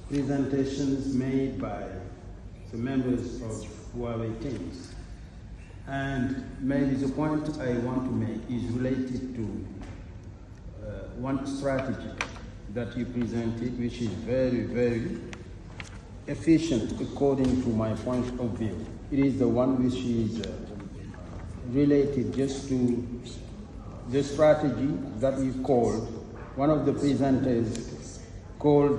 presentations made by the members of Huawei teams. And maybe the point I want to make is related to one strategy that you presented, which is very, very efficient according to my point of view. It is the one which is related just to the strategy that we called, one of the presenters called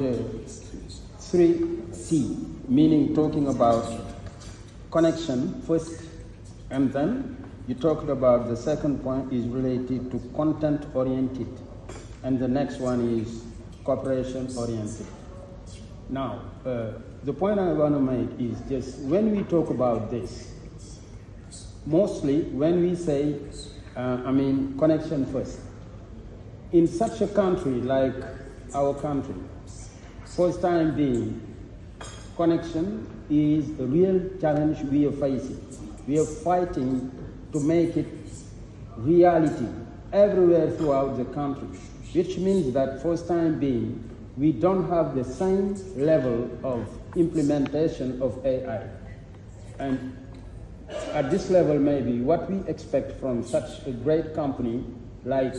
3C, meaning talking about connection first, and then you talked about the second point is related to content oriented, and the next one is cooperation oriented. Now, the point I want to make is just when we talk about this, mostly when we say, connection first. In such a country like our country, first time being, connection is a real challenge we are facing. We are fighting to make it reality everywhere throughout the country, which means that first time being, we don't have the same level of implementation of AI. And at this level, maybe what we expect from such a great company like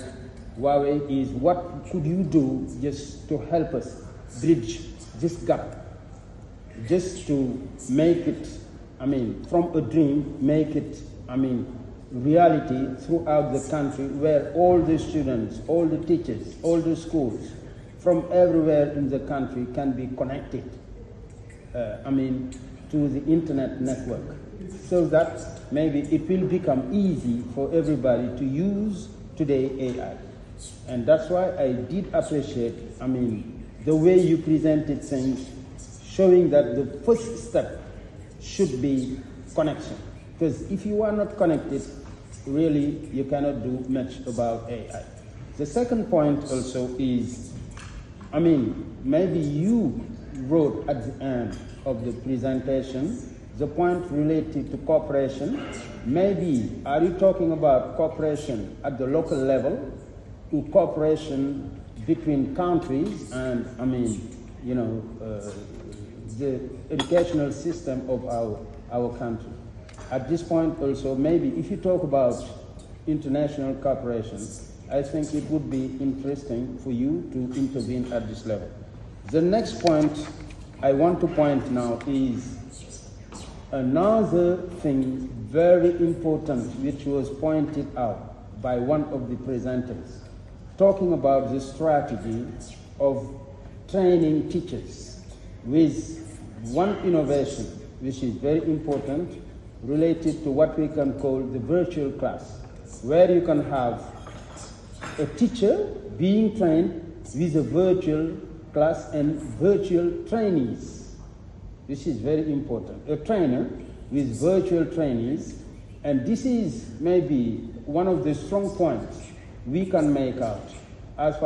Huawei is what could you do just to help us bridge this gap, just to make it, from a dream, make it, reality throughout the country where all the students, all the teachers, all the schools from everywhere in the country can be connected, to the internet network, so that maybe it will become easy for everybody to use today AI. And that's why I did appreciate, the way you presented things, showing that the first step should be connection. Because if you are not connected, really, you cannot do much about AI. The second point also is, maybe you wrote at the end of the presentation the point related to cooperation. Maybe, are you talking about cooperation at the local level, to cooperation between countries and, the educational system of our country? At this point also, maybe if you talk about international cooperation, I think it would be interesting for you to intervene at this level. The next point I want to point now is another thing very important which was pointed out by one of the presenters, talking about the strategy of training teachers with one innovation which is very important related to what we can call the virtual class, where you can have a teacher being trained with a virtual class and virtual trainees. This is very important. A trainer with virtual trainees, and this is maybe one of the strong points we can make out as far